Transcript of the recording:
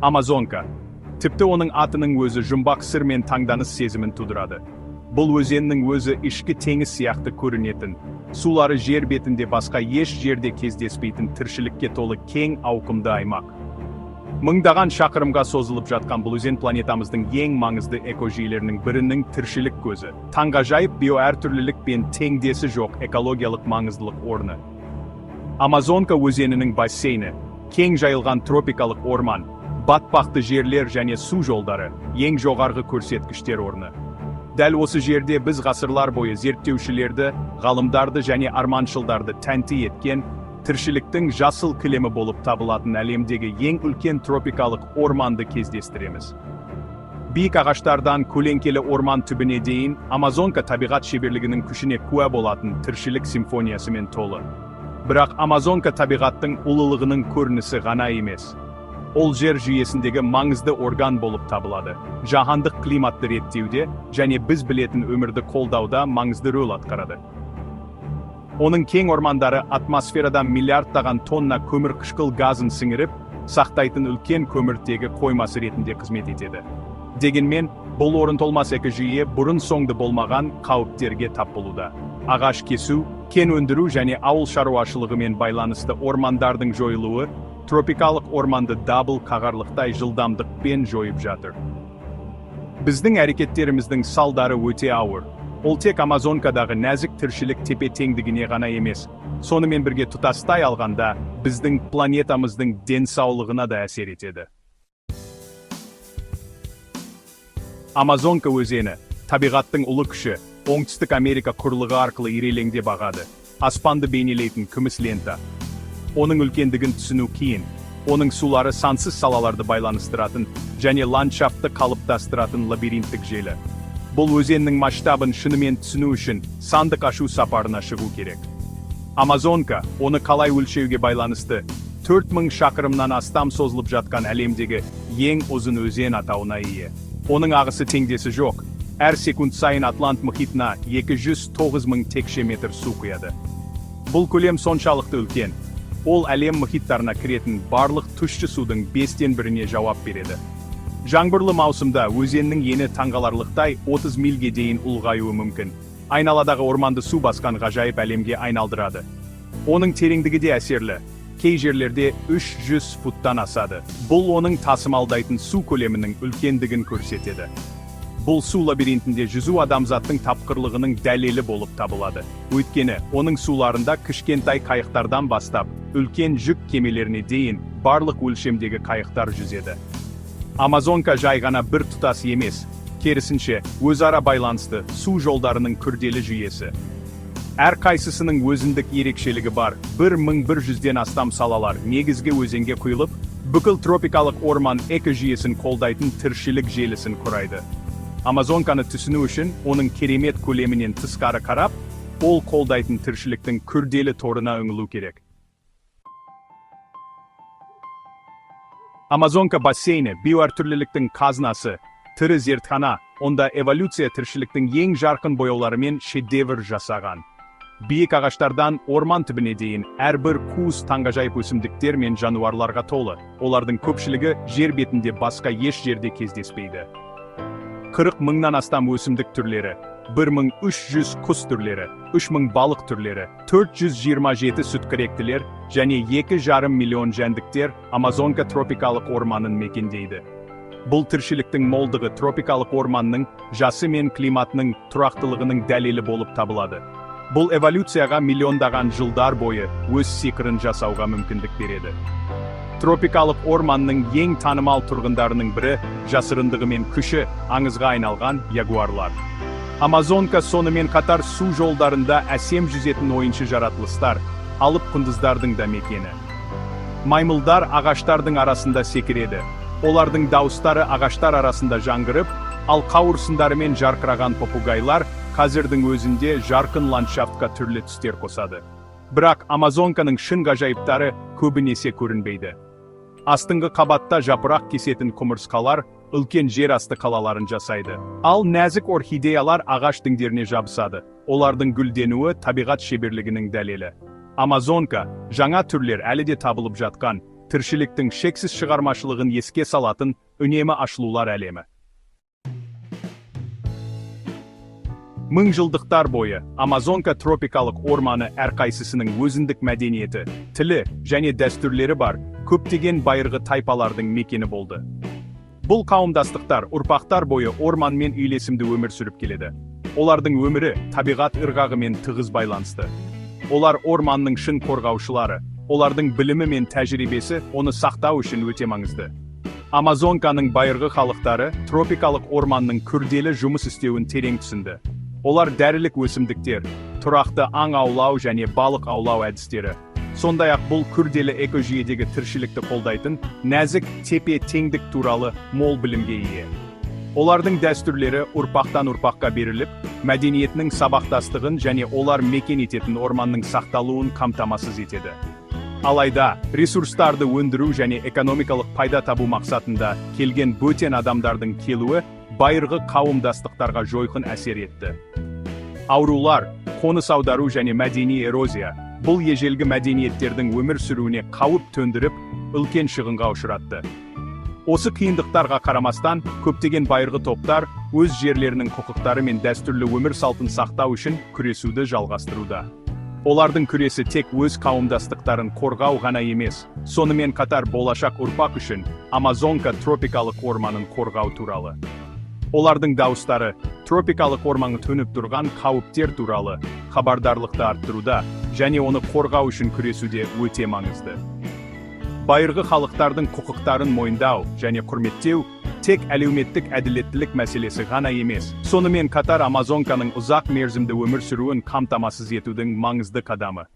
Амазонка. Тіпті оның атының өзі жұмбақ сыр мен таңданыс сезімін тудырады. Бұл өзеннің өзі ішкі теңіз сияқты көрінетін, сулары жер бетінде басқа еш жерде кездеспейтін тіршілікке толы кең ауқымды аймақ. Мыңдаған шақырымға созылып жатқан бұл өзен планетамыздың ең маңызды экожүйелерінің бірінің тіршілік көзі. Таңғажайып биоәртүрлілік пен теңдесі жоқ экологиялық маңыздылық орны. Амазонка өзенінің бассейні, кең жайылған тропикалық орман, батпақты жерлер және су жолдары, ең жоғарғы көрсеткіштер орны. Дәл осы жерде біз ғасырлар бойы зерттеушілерді, ғалымдарды және арманшылдарды тәнті еткен, тіршіліктің жасыл кілемі болып табылатын әлемдегі ең үлкен тропикалық орманды кездестіреміз. Биік ағаштардан көлеңкелі орман түбіне дейін Амазонка табиғат шеберлігінің күшіне куә болатын тіршілік симфониясымен толы. Бірақ Амазонка табиғаттың ұлылығының көрінісі ғана емес. Ол жер жүйесіндегі маңызды орган болып табылады. Жаһандық климатты реттеуде және біз білетін өмірді қолдауда маңызды рөл атқарады. Оның кең ормандары атмосферадан миллиардтаған тонна көмірқышқыл газын сіңіріп, сақтайтын үлкен көміртегі қоймасы ретінде қызмет етеді. Дегенмен, бұл орын толмас экожүйе бұрын соңды болмаған қауіптерге тап болуда. Ағаш кесу, кен өндіру және ауыл шаруашылығымен байланысты ормандардың жойылуы тропикалық орманды дабыл қағарлықтай жылдамдықпен жойып жатыр. Біздің әрекеттеріміздің салдары өте ауыр. Ол тек Амазонкадағы нәзік тіршілік тепе-теңдігіне ғана емес, сонымен бірге тұтастай алғанда, біздің планетамыздың денсаулығына да әсер етеді. Амазонка өзені, табиғаттың ұлы күші, Оңтүстік Америка құрлығы арқылы ирелеңдеп ағады. Аспанды бейнелейтін күміс лента. Оның үлкендігін түсіну кейін, оның сулары сансыз салаларды байланыстыратын және ландшафтты қалыптастыратын лабиринттік желі. Бұл өзеннің масштабын шынымен түсіну үшін сандық ашу сапарына шығу керек. Амазонка, оны қалай өлшеуге байланысты, 4000 шақырымнан астам созылып жатқан әлемдегі ең ұзын өзен атауына ие. Оның ағысы теңдесі жоқ. Әр секунд сайын Атлант мұхитына 209 000 текше метр су құяды. Бұл көлем соншалықты үлкен. Ол әлем мұхиттарына кіретін барлық тұщы судың 5-тен 1-іне жауап береді. Жаңбырлы маусымда өзеннің ені таңғаларлықтай 30 мильге дейін ұлғаюы мүмкін. Айналадағы орманды су басқан ғажайып әлемге айналдырады. Оның тереңдігі де әсерлі. Кей жерлерде 300 футтан асады. Бұл оның тасымалдайтын су көлемінің үлкендігін көрсетеді. Бұл су лабиринтінде жүзу адамзаттың тапқырлығының дәлелі болып табылады. Өйткені, оның суларында кішкентай қайықтардан бастап, үлкен жүк кемелеріне дейін барлық өлшемдегі қайықтар жүзеді. Амазонка жай ғана бір тұтас емес, керісінше, өзара байланысты су жолдарының күрделі жүйесі. Әр қайсысының өзіндік ерекшелігі бар, 1100-ден астам салалар негізгі өзенге құйылып, бүкіл тропикалық орман экожүйесін қолдайтын тіршілік желісін құрайды. Амазонканы түсіну үшін, оның керемет көлемінен тысқары қарап, ол қолдайтын тіршіліктің күрделі торына үңілу керек. Амазонка бассейні биоәртүрліліктің қазынасы, тірі зертхана, онда эволюция тіршіліктің ең жарқын бояуларымен шедевр жасаған. Биік ағаштардан орман түбіне дейін әрбір қуыс таңғажайып өсімдіктер мен жануарларға толы. Олардың көпшілігі жер бетінде басқа еш жерде кездеспейді. 40 000-нан астам өсімдік түрлері, 1300 құс түрлері, 3000 балық түрлері, 427 сүтқоректілер және 2,5 миллион жәндіктер Амазонка тропикалық орманын мекендейді. Бұл тіршіліктің молдығы тропикалық орманның жасы мен климатының тұрақтылығының дәлелі болып табылады. Бұл эволюцияға миллиондаған жылдар бойы өз сиқырын жасауға мүмкіндік береді. Тропикалық орманның ең танымал тұрғындарының бірі жасырындығы мен күші аңызға айналған ягуарлар. Амазонка сонымен қатар су жолдарында әсем жүзетін ойыншы жаратылыстар, алып құндыздардың да мекені. Маймылдар ағаштардың арасында секіреді. Олардың дауыстары ағаштар арасында жаңғырып, ал қауырсындарымен жарқыраған попугайлар қазірдің өзінде жарқын ландшафтқа түрлі түстер қосады. Бірақ Амазонканың шын ғажайыптары көбінесе көрінбейді. Астыңғы қабатта жапырақ кесетін құмырсқалар үлкен жер асты қалаларын жасайды. Ал нәзік орхидеялар ағаш діңдеріне жабысады. Олардың гүлденуі табиғат шеберлігінің дәлелі. Амазонка жаңа түрлер әлі де табылып жатқан тіршіліктің шексіз шығармашылығын еске салатын үнемі ашылулар әлемі. Мыңжылдықтар бойы Амазонка тропикалық орманы әрқайсысының өзіндік мәдениеті, тілі және дәстүрлері бар көптеген байырғы тайпалардың мекені болды. Бұл қауымдастықтар ұрпақтар бойы орманмен үйлесімді өмір сүріп келеді. Олардың өмірі табиғат ырғағымен тығыз байланысты. Олар орманның шын қорғаушылары, олардың білімі мен тәжірибесі оны сақтау үшін өте маңызды. Амазонканың байырғы халықтары тропикалық орманның күрделі жұмыс істеуін терең түсінді. Олар дәрілік өсімдіктер, тұрақты аң аулау және балық аулау әдістері, сондай-ақ бұл күрделі экожүйедегі тіршілікті қолдайтын нәзік тепе-теңдік туралы мол білімге ие. Олардың дәстүрлері ұрпақтан ұрпаққа беріліп, мәдениетінің сабақтастығын және олар мекен ететін орманның сақталуын қамтамасыз етеді. Алайда, ресурстарды өндіру және экономикалық пайда табу мақсатында келген бөтен адамдардың келуі байырғы қауымдастықтарға жойқын әсер етті. Аурулар, қоныс аудару және мәдени эрозия бұл ежелгі мәдениеттердің өмір сүруіне қауіп төндіріп, үлкен шығынға ұшыратты. Осы қиындықтарға қарамастан, көптеген байырғы топтар өз жерлерінің құқықтары мен дәстүрлі өмір салтын сақтау үшін күресуді жалғастыруда. Олардың күресі тек өз қауымдастықтарын қорғау ғана емес, сонымен қатар болашақ ұрпақ үшін Амазонка тропикалық орманын қорғау туралы. Олардың дауыстары тропикалық орманға төніп тұрған қауіптер туралы хабардарлықты арттыруда және оны қорғау үшін күресуде өте маңызды. Байырғы халықтардың құқықтарын мойындау және құрметтеу тек әлеуметтік әділеттілік мәселесі ғана емес, сонымен қатар Амазонканың ұзақ мерзімді өмір сүруін қамтамасыз етудің маңызды қадамы.